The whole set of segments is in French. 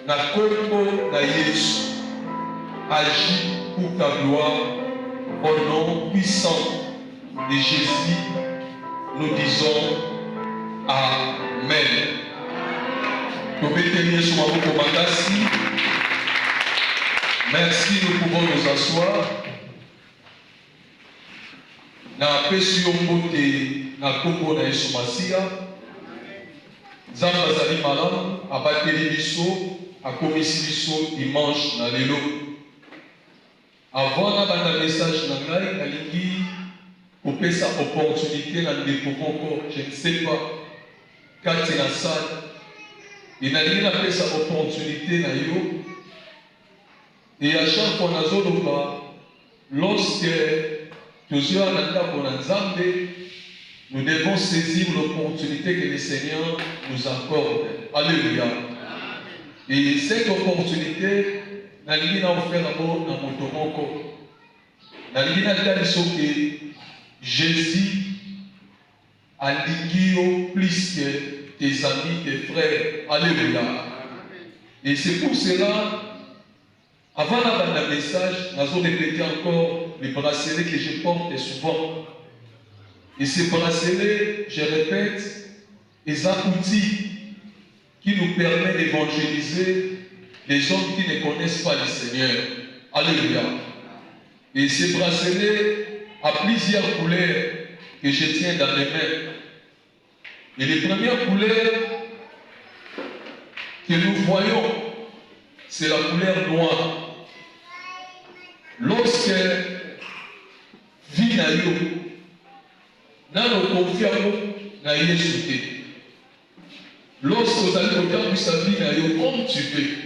na kombo na Yesu, agis pour ta gloire, au nom puissant de Jésus, nous disons Amen. Merci, nous pouvons nous asseoir. Na pesi yombote na kombo na Yesu Masia. Nzambe azali malamu, abateli biso, akomisi biso dimanche na lelo. Avant na banda message na ngai, nalingi kopesa opportunité na ndeko moko, je ne sais pas, kati na salle. Et nalingi na pesa opportunité na yo. Et à chaque fois nazoloba, lorsque nous devons saisir l'opportunité que le Seigneur nous accorde. Alléluia. Et cette opportunité, nous avons fait d'abord dans notre monde. Nous avons dit que Jésus a dit plus que tes amis, tes frères. Alléluia. Et c'est pour cela, avant d'avoir le message, nous avons répété encore les bracelets que je porte souvent. Et ces bracelets, je répète, les outils qui nous permettent d'évangéliser les hommes qui ne connaissent pas le Seigneur. Alléluia. Et ces bracelets à plusieurs couleurs que je tiens dans mes mains. Et les premières couleurs que nous voyons, c'est la couleur noire. Lorsque Vinayo n'a le confiance na Yesu, lorsque vous allez regarder sa vie comme tu veux,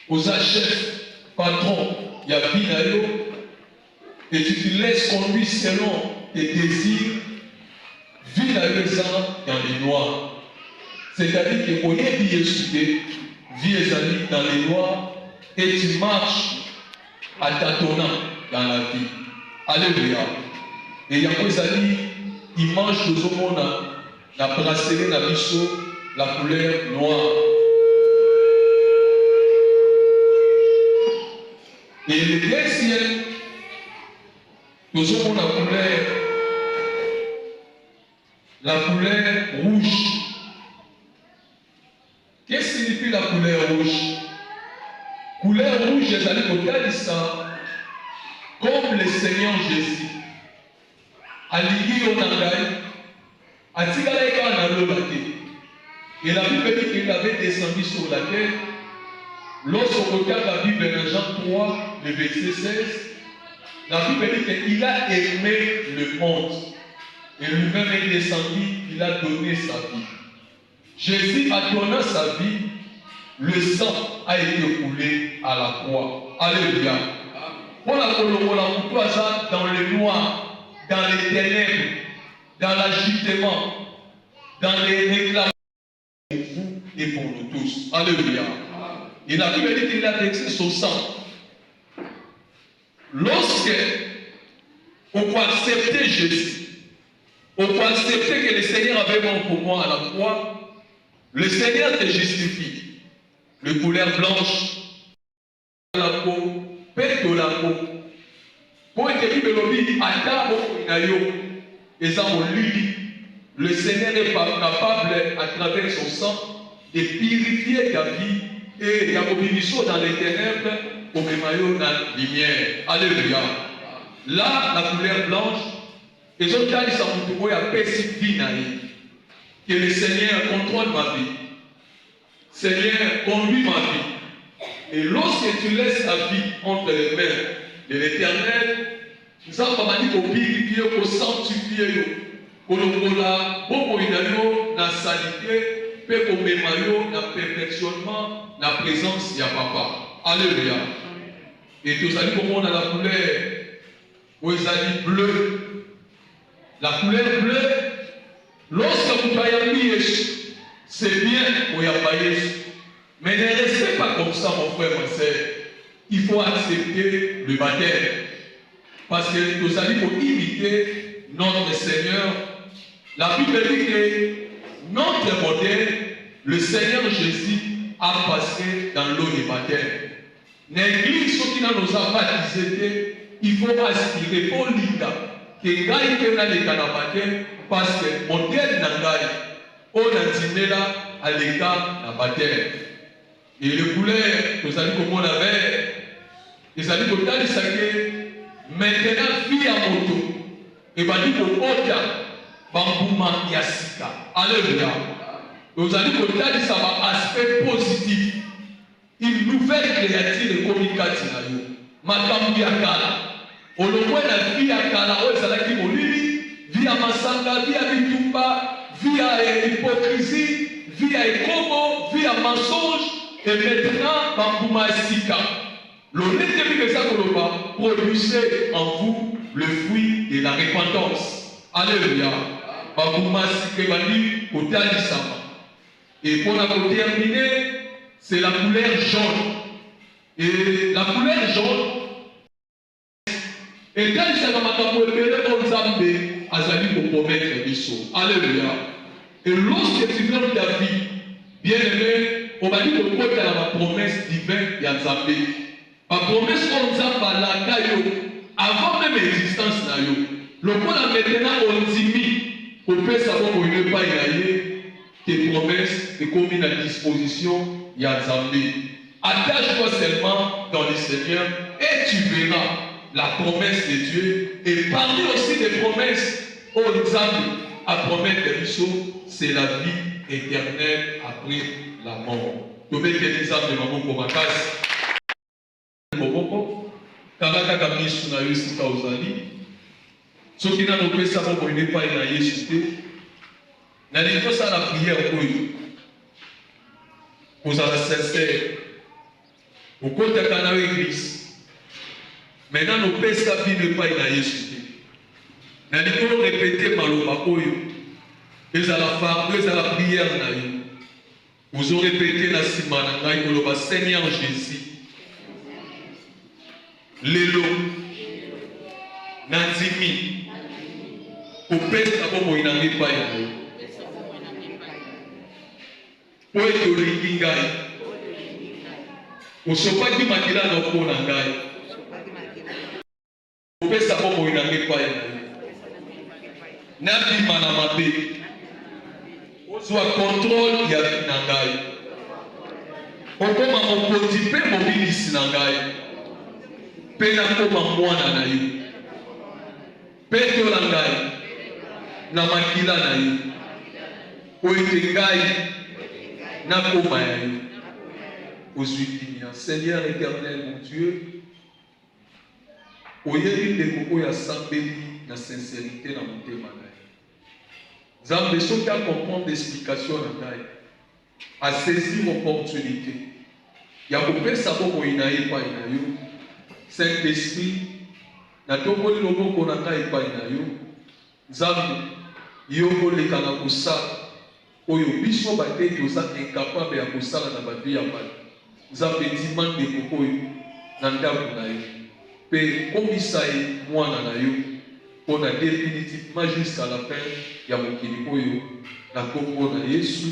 aux chef, patron, il y a Vinayo, et tu te laisses conduire selon tes désirs, Vinayo dans les noirs. C'est-à-dire que au lieu de Yesu, vie dans les noirs, et tu marches à tâtonnant dans la vie. Alléluia. Et il y a des images de ce monde, la bracelet, la biseau, la couleur noire. Et le deuxième, de ce monde, la couleur rouge. Qu'est-ce que signifie la couleur rouge? Couleur rouge, j'ai allé au ça, comme le Seigneur Jésus. Aligi Onangai, Atigalaïka Nalolake. Et la Bible dit qu'il avait descendu sur la terre. Lorsqu'on regarde la Bible dans Jean 3, le verset 16, la Bible dit qu'il a aimé le monde. Et lui-même est descendu, il a donné sa vie. Jésus a donné sa vie. Le sang a été coulé à la croix. Alléluia. Pour la dans le noir, dans les ténèbres, dans l'agitement, dans les réclamations pour vous et pour nous tous. Alléluia. Et la Bible dit qu'il a versé son sang. Lorsque on peut accepter Jésus, on peut accepter que le Seigneur avait bon pour moi à la croix, le Seigneur te justifie. Le couleur blanche, la peau, pète de la peau. Pour être dit, le Seigneur est capable, à travers son sang, de purifier ta vie et il y a dans les ténèbres pour que maillot dans la lumière. Alléluia. Là, la couleur blanche, les autres cas, ils sont retrouvés à persécuter que le Seigneur contrôle ma vie. Seigneur, conduis ma vie. Et lorsque tu laisses ta vie entre les mains de l'Éternel, nous avons dit qu'au purifier, qu'au sanctifier, qu'au lokola, bon inayo, na salité, peu qu'au mémayo, na perfectionnement, na présence de papa. Alléluia. Et tout ça, comme on a la couleur, où ils ont bleu. La couleur bleue, lorsque vous voyez c'est bien pour y avoir. Mais ne restez pas comme ça, mon frère, ma soeur. Il faut accepter le baptême. Parce que nous allons imiter notre Seigneur. La Bible dit que notre modèle, le Seigneur Jésus, à passer dans l'eau du baptême. L'église, ceux qui nous a baptisés, il faut aspirer pour l'Inda. Que Gaï peut aller dans le baptême parce que modèle n'a Gaï. On a timé là à l'écart dans le baptême. Et le couleur, nous allons comme on avait, ils allaient comme ça, maintenant, vie à moto. Et bien, nous allons comme Bambouma Yassika. Alléluia. Nous allons comme ça, va aspect positif. Une nouvelle créature de communication. Makambi Akala. On le voit la vie à Kala, vie à Masanga, vie à Bitumba, vie à hypocrisie, vie à écomo, vie à mensonge, et maintenant, Bambouma Sika. L'honnête de ça produisez en vous le fruit de la repentance. Alléluia. Bambouma Sika Bandi, côté Alisama. Et pour la terminer, c'est la couleur jaune. Et la couleur jaune, et quand il s'est dit Azali pour promettre Bissot. Alléluia. Et lorsque tu donnes ta vie, bien aimé, on va dire que tu as la promesse divine d'Azambé. La promesse qu'on a la caillou, avant même l'existence, le point maintenant on dit, on peut savoir qu'on ne peut pas y aller, tes promesses et qu'on met à disposition d'Azambé. Attache-toi seulement dans le Seigneur et tu verras la promesse de Dieu. Et parmi aussi des promesses, au exemple, à promettre de Bissot, c'est la vie éternelle après la mort. Tu mets des exemples de maman pour ma casse. Karaka Kamisu na Yusika Ozali. Ce qui n'a pas ça pour ne pas y aller, n'a pas ça la prière pour eux. Vous avez sincère. Au côté de la église. Maintenant, nous pèsons sa vie ne pas y aller. Nous allons répéter Maloba Oyo. Ils à la prière. Vous aurez répété la Simana, Seigneur Jésus. Lelo. Nanzimi. Au pèse à bon, il n'en est pas y aller. Pour être au Lingai. Au Sopaki Makila Noko Nangai. Pesa bobo inange kwa nabi manamabe soit contrôle ya nangai okoma mokoti pe mobilisi nangai pe na koma mwana na yo pe to nangai na makila na yo oite ngai na koma ya yo ozuitimia Seigneur éternel mon Dieu. Oyebi de koko ya sambeli na sincérité na motema na ye. Nzambe soki comprendre l'explication na ngai, a saisir l'opportunité. Ya kopesa bomoi na ye epai na yo. Saint-Esprit, na tokoli loboko na ngai epai na yo. Nzambe, yo koleka na kosala oyo biso bate toza incapable ya kosala na bavi ya bato. Nzambe dimande de koko oyo na ndako na yo. Pe komisai mwana na yo pour la définitivement jusqu'à la fin ya mokili oyo na kombo na Yesu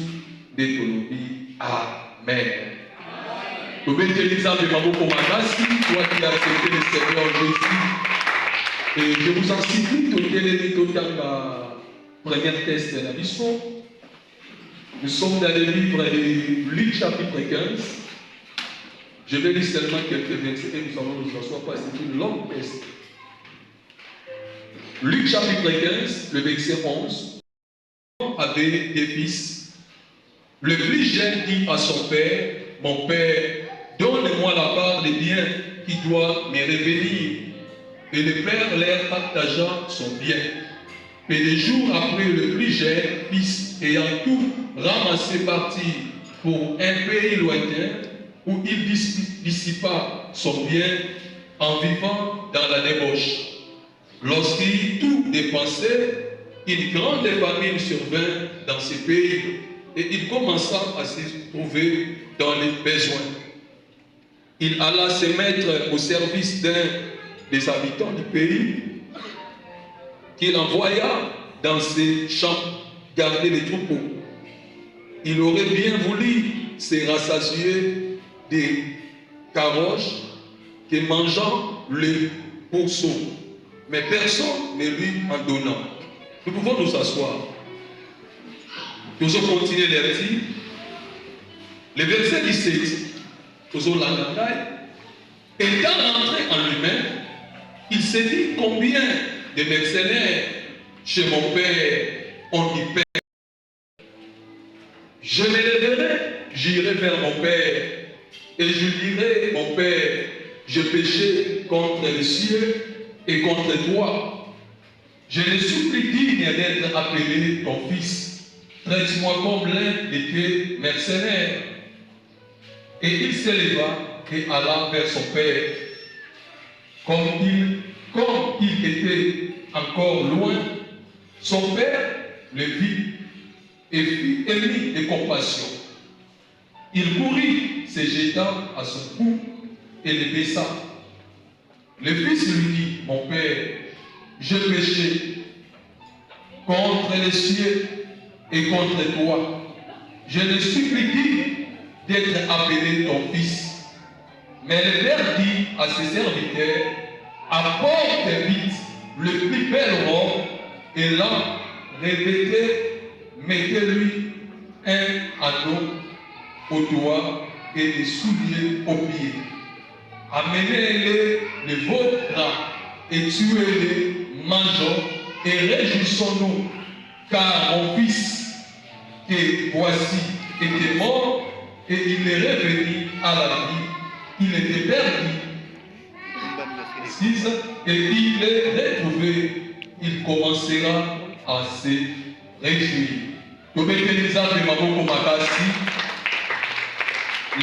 de tolobi amen. Tobeteli Nzambe maboko makasi toi qui as accepté le Seigneur Jésus. Et je vous en supplie totelemi totanga première test de la mission. Nous sommes dans le livre de Luc chapitre 15. Je vais lire seulement quelques versets et nous allons nous asseoir parce que c'est une longue test. Luc chapitre 15, le verset 11. Avait des fils. Le plus jeune dit à son père, mon père, donne-moi la part des biens qui doivent me revenir. Et le père leur partagea son bien. Et des jours après, le plus jeune fils, ayant tout ramassé, partit pour un pays lointain, où il dissipa son bien en vivant dans la débauche. Lorsqu'il tout dépensait, une grande famine survint dans ce pays et il commença à se trouver dans les besoins. Il alla se mettre au service d'un des habitants du pays qu'il envoya dans ses champs garder les troupeaux. Il aurait bien voulu s'est rassasié des carottes que mangeant le pourceau, mais personne ne lui en donnant. Nous pouvons nous asseoir. Nous allons continuer les récits. Le verset 17, nous allons l'entendre. Étant rentré en lui-même, il s'est dit combien de mercenaires chez mon père ont du pain. Je me lèverai, j'irai vers mon père, et je dirai, mon père, j'ai péché contre les cieux et contre toi. Je ne suis plus digne d'être appelé ton fils. Traite-moi comme l'un de tes mercenaires. Et il s'éleva et alla vers son père. Comme il était encore loin, son père le vit et fut ému de compassion. Il courut, se jeta à son cou et le baisa. Le fils lui dit, mon père, j'ai péché contre les cieux et contre toi. Je ne suis plus digne d'être appelé ton fils. Mais le père dit à ses serviteurs, apporte vite le plus bel robe et là, mettez-lui un anneau au doigt et des souliers aux pieds. Amenez-les le vôtre et tuez-les, mangeons et réjouissons-nous, car mon fils que voici était mort et il est revenu à la vie. Il était perdu. 6. Et il est retrouvé. Il commencera à se réjouir.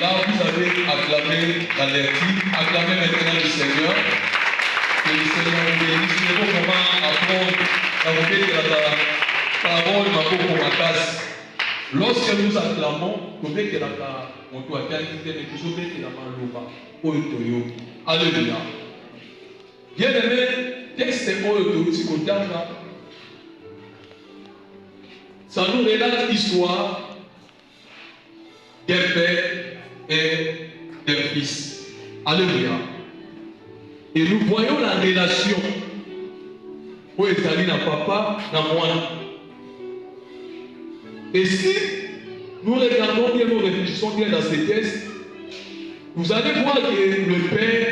Là, vous avez acclamé la lecture. Acclamez maintenant le Seigneur. Que le Seigneur vous bénisse. Nous devons vraiment apprendre à regarder la parole de ma casse. Lorsque nous acclamons, nous devons alléluia. Bien aimé, texte ça nous relate l'histoire d'un père et d'un fils. Alléluia. Et nous voyons la relation où il s'agit d'un papa, d'un moine. Et si nous regardons bien, nous réfléchissons bien dans ces textes, vous allez voir que le père,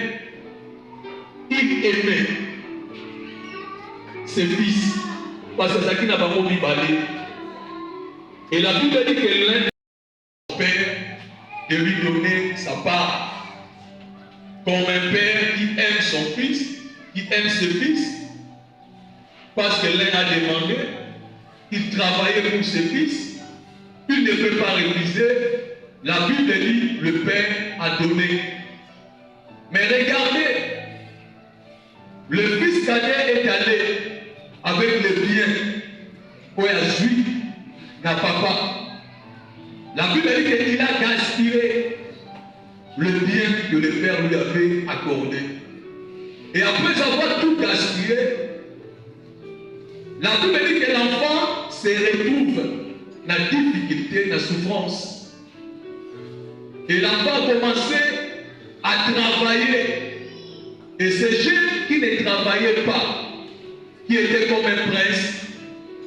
il aimait ses fils, parce que ça qui n'a pas envie de parler. Et la Bible dit que l'un de son père de lui donner sa part. Comme un père qui aime son fils, qui aime ses fils, parce que l'un a demandé, il travaillait pour ses fils. Il ne peut pas refuser. La Bible dit le Père a donné. Mais regardez, le fils cadet est allé avec les biens pour Azui, n'a papa. La Bible dit qu'il a gaspillé le bien que le Père lui avait accordé. Et après avoir tout gaspillé, la Bible dit que l'enfant se retrouve la difficulté, la souffrance. Et l'enfant a commencé à travailler. Et ces jeunes qui ne travaillaient pas, qui étaient comme un prince,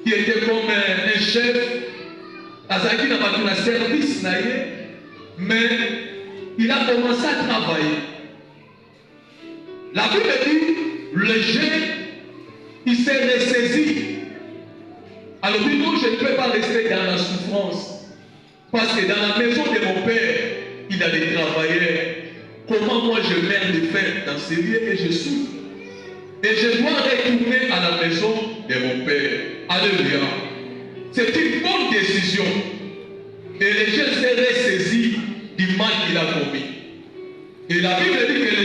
qui étaient comme un chef, Azaki n'a pas fait un service, mais il a commencé à travailler. La Bible dit, le jeune, il s'est ressaisi. Alors, non, je ne peux pas rester dans la souffrance. Parce que dans la maison de mon père, il a des travailleurs. Comment moi je meurs de faim dans ces lieux et je souffre. Et je dois retourner à la maison de mon père. Alléluia. C'est une bonne décision. Et les gens seraient saisis du mal qu'il a commis. Et la Bible dit que les